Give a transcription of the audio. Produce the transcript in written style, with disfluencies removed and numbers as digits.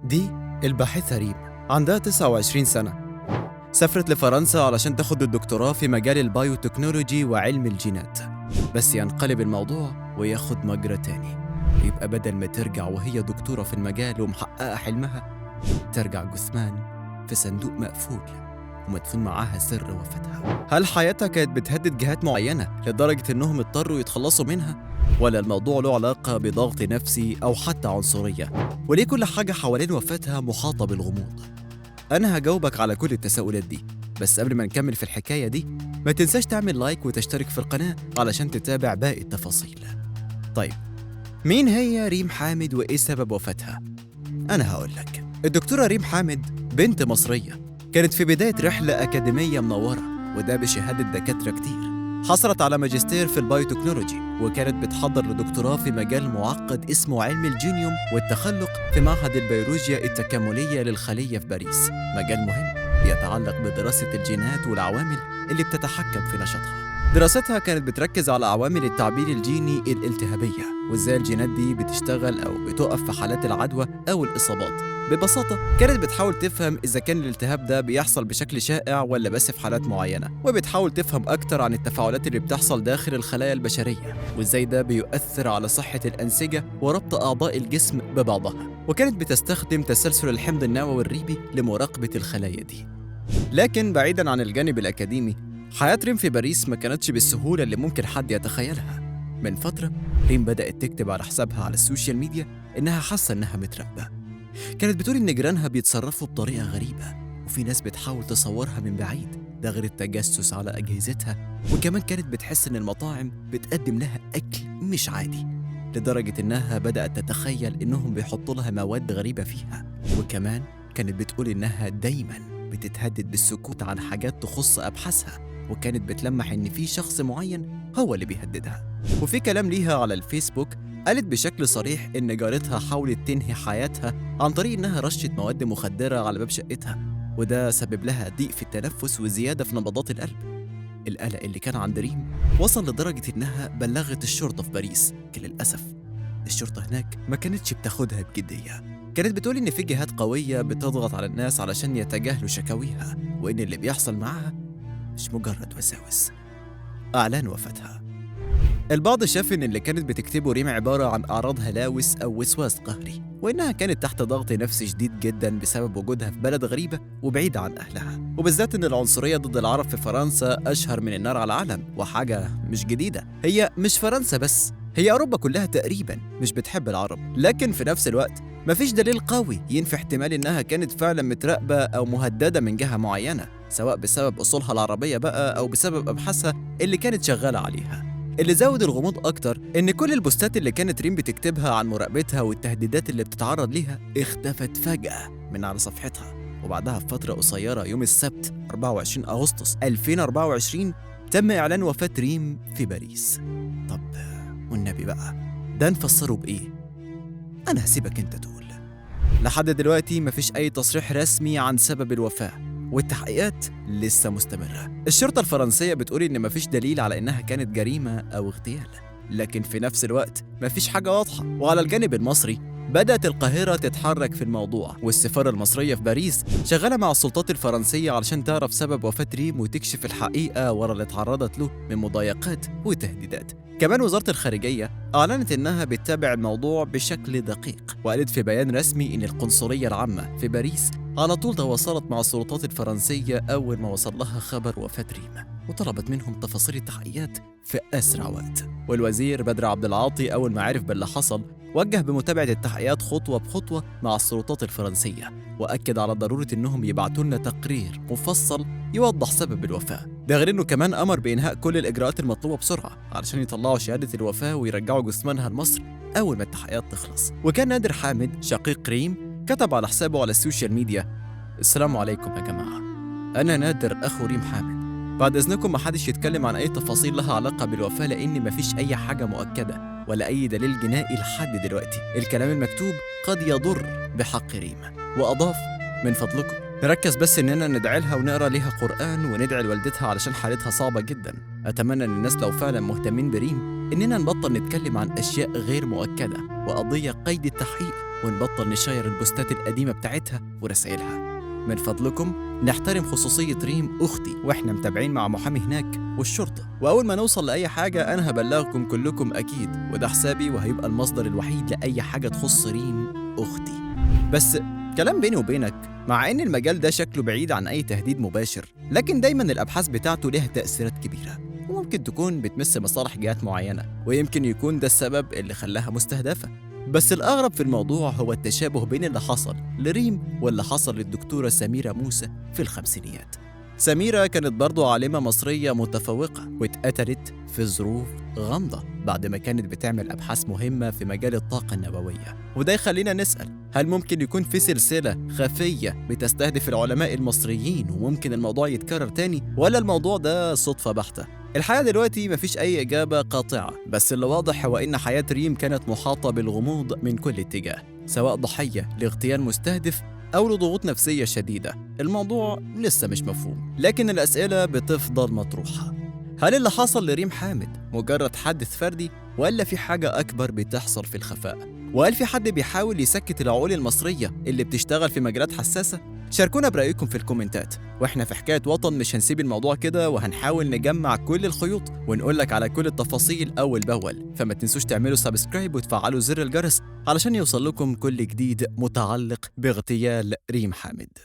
دي الباحثة ريم، عندها 29 سنة. سافرت لفرنسا علشان تاخد الدكتوراه في مجال البايوتكنولوجي وعلم الجينات، بس ينقلب الموضوع وياخد مجرى تاني. يبقى بدل ما ترجع وهي دكتورة في المجال ومحققة حلمها، ترجع جثمان في صندوق مقفول ومدفون معاها سر وفاتها. هل حياتها كانت بتهدد جهات معينة لدرجة إنهم اضطروا يتخلصوا منها؟ ولا الموضوع له علاقة بضغط نفسي أو حتى عنصرية؟ وليه كل حاجة حوالين وفاتها محاطة بالغموض؟ أنا هجاوبك على كل التساؤلات دي، بس قبل ما نكمل في الحكاية دي ما تنساش تعمل لايك وتشترك في القناة علشان تتابع باقي التفاصيل. طيب، مين هي ريم حامد وإيه سبب وفاتها؟ أنا هقولك. الدكتورة ريم حامد بنت مصرية، كانت في بداية رحلة أكاديمية منورة، وده بشهادة دكاترة كتير. حصلت على ماجستير في البايوتكنولوجي، وكانت بتحضر لدكتوراه في مجال معقد اسمه علم الجينيوم والتخلق في معهد البيولوجيا التكاملية للخلية في باريس، مجال مهم يتعلق بدراسة الجينات والعوامل اللي بتتحكم في نشاطها. دراستها كانت بتركز على عوامل التعبير الجيني الالتهابية، وازاي الجينات دي بتشتغل أو بتقف في حالات العدوى أو الإصابات. ببساطة كانت بتحاول تفهم إذا كان الالتهاب ده بيحصل بشكل شائع ولا بس في حالات معينة، وبتحاول تفهم أكتر عن التفاعلات اللي بتحصل داخل الخلايا البشرية، وإزاي ده بيؤثر على صحة الأنسجة وربط أعضاء الجسم ببعضها. وكانت بتستخدم تسلسل الحمض النووي الريبي لمراقبة الخلايا دي. لكن بعيداً عن الجانب الأكاديمي، حياة ريم في باريس ما كانتش بالسهولة اللي ممكن حد يتخيلها. من فترة ريم بدأت تكتب على حسابها على السوشيال ميديا إنها حاسة إنها متراقبة. كانت بتقول إن جيرانها بيتصرفوا بطريقة غريبة، وفي ناس بتحاول تصورها من بعيد، ده غير التجسس على أجهزتها. وكمان كانت بتحس إن المطاعم بتقدم لها أكل مش عادي، لدرجة إنها بدأت تتخيل إنهم بيحطوا لها مواد غريبة فيها. وكمان كانت بتقول إنها دايماً بتتهدد بالسكوت عن حاجات تخص أبحاثها، وكانت بتلمح إن في شخص معين هو اللي بيهددها. وفي كلام ليها على الفيسبوك قالت بشكل صريح إن جارتها حاولت تنهي حياتها عن طريق إنها رشت مواد مخدرة على باب شقتها، وده سبب لها ضيق في التنفس وزيادة في نبضات القلب. القلق اللي كان عند ريم وصل لدرجة إنها بلغت الشرطة في باريس، لكن للأسف الشرطة هناك ما كانتش بتاخدها بجدية. كانت بتقول إن في جهات قوية بتضغط على الناس علشان يتجاهلوا شكاويها، وإن اللي بيحصل معاها مش مجرد وساوس. أعلان وفاتها. البعض شاف إن اللي كانت بتكتبه ريم عبارة عن أعراض هلاوس أو وسواس قهري، وإنها كانت تحت ضغط نفسي شديد جدا بسبب وجودها في بلد غريبة وبعيدة عن أهلها، وبالذات إن العنصرية ضد العرب في فرنسا أشهر من النار على العلم، وحاجة مش جديدة. هي مش فرنسا بس، هي أوروبا كلها تقريبا مش بتحب العرب. لكن في نفس الوقت مفيش دليل قوي ينفي احتمال إنها كانت فعلا متراقبة أو مهددة من جهة معينة، سواء بسبب أصولها العربية بقى أو بسبب أبحاثها اللي كانت شغالة عليها. اللي زود الغموض أكتر إن كل البوستات اللي كانت ريم بتكتبها عن مراقبتها والتهديدات اللي بتتعرض ليها اختفت فجأة من على صفحتها. وبعدها بفترة قصيرة، يوم السبت 24 أغسطس 2024، تم إعلان وفاة ريم في باريس. طب والنبي بقى ده نفسره بإيه؟ أنا هسيبك أنت تقول. لحد دلوقتي مفيش أي تصريح رسمي عن سبب الوفاة، والتحقيقات لسه مستمرة. الشرطة الفرنسية بتقول إن مفيش دليل على إنها كانت جريمة أو اغتيال، لكن في نفس الوقت مفيش حاجة واضحة. وعلى الجانب المصري بدأت القاهرة تتحرك في الموضوع، والسفارة المصرية في باريس شغالة مع السلطات الفرنسية علشان تعرف سبب وفاة ريم وتكشف الحقيقة ورا اللي اتعرضت له من مضايقات وتهديدات. كمان وزارة الخارجية أعلنت إنها بتتابع الموضوع بشكل دقيق، وقالت في بيان رسمي إن القنصلية العامة في باريس على طول تواصلت مع السلطات الفرنسية أول ما وصل لها خبر وفاة ريم، وطلبت منهم تفاصيل التحقيقات في أسرع وقت. والوزير بدر عبد العاطي أول ما عرف باللي حصل وجه بمتابعة التحقيقات خطوة بخطوة مع السلطات الفرنسية، وأكد على ضرورة إنهم يبعتوا لنا تقرير مفصل يوضح سبب الوفاة. ده غير إنه كمان أمر بإنهاء كل الإجراءات المطلوبة بسرعة علشان يطلعوا شهادة الوفاة ويرجعوا جثمانها لمصر أول ما التحقيقات تخلص. وكان نادر حامد شقيق ريم كتب على حسابه على السوشيال ميديا: السلام عليكم يا جماعة، أنا نادر أخو ريم حامد، بعد إذنكم محدش يتكلم عن أي تفاصيل لها علاقة بالوفاة، لأن مفيش أي حاجة مؤكدة ولا أي دليل جنائي لحد دلوقتي. الكلام المكتوب قد يضر بحق ريم. وأضاف: من فضلكم نركز بس إننا ندعي لها ونقرأ ليها قرآن وندعي لوالدتها علشان حالتها صعبة جدا. أتمنى إن الناس لو فعلا مهتمين بريم إننا نبطل نتكلم عن أشياء غير مؤكدة وقضية قيد التحقيق ونبطل نشير البوستات القديمة بتاعتها ورسائلها. من فضلكم نحترم خصوصية ريم أختي وإحنا متابعين مع محامي هناك والشرطة، وأول ما نوصل لأي حاجة أنا هبلغكم كلكم أكيد، وده حسابي وهيبقى المصدر الوحيد لأي حاجة تخص ريم أختي. بس كلام بيني وبينك، مع إن المجال ده شكله بعيد عن أي تهديد مباشر، لكن دايماً الأبحاث بتاعته لها تأثيرات كبيرة وممكن تكون بتمس مصالح جهات معينة، ويمكن يكون ده السبب اللي خلاها مستهدفة. بس الأغرب في الموضوع هو التشابه بين اللي حصل لريم واللي حصل للدكتورة سميرة موسى في الخمسينيات. سميرة كانت برضو عالمة مصرية متفوقة واتقتلت في ظروف غامضة بعد ما كانت بتعمل أبحاث مهمة في مجال الطاقة النووية. وده يخلينا نسأل، هل ممكن يكون في سلسلة خفية بتستهدف العلماء المصريين وممكن الموضوع يتكرر تاني، ولا الموضوع ده صدفة بحتة؟ الحقيقة دلوقتي مفيش أي إجابة قاطعة، بس اللي واضح هو إن حياة ريم كانت محاطة بالغموض من كل اتجاه، سواء ضحية لاغتيال مستهدف أو لضغوط نفسية شديدة. الموضوع لسه مش مفهوم، لكن الأسئلة بتفضل مطروحة. هل اللي حصل لريم حامد مجرد حادث فردي، ولا في حاجة أكبر بتحصل في الخفاء؟ وهل في حد بيحاول يسكت العقول المصرية اللي بتشتغل في مجالات حساسة؟ شاركونا برأيكم في الكومنتات، واحنا في حكاية وطن مش هنسيب الموضوع كده، وهنحاول نجمع كل الخيوط ونقولك على كل التفاصيل أول بأول. فما تنسوش تعملوا سبسكرايب وتفعلوا زر الجرس علشان يوصل لكم كل جديد متعلق باغتيال ريم حامد.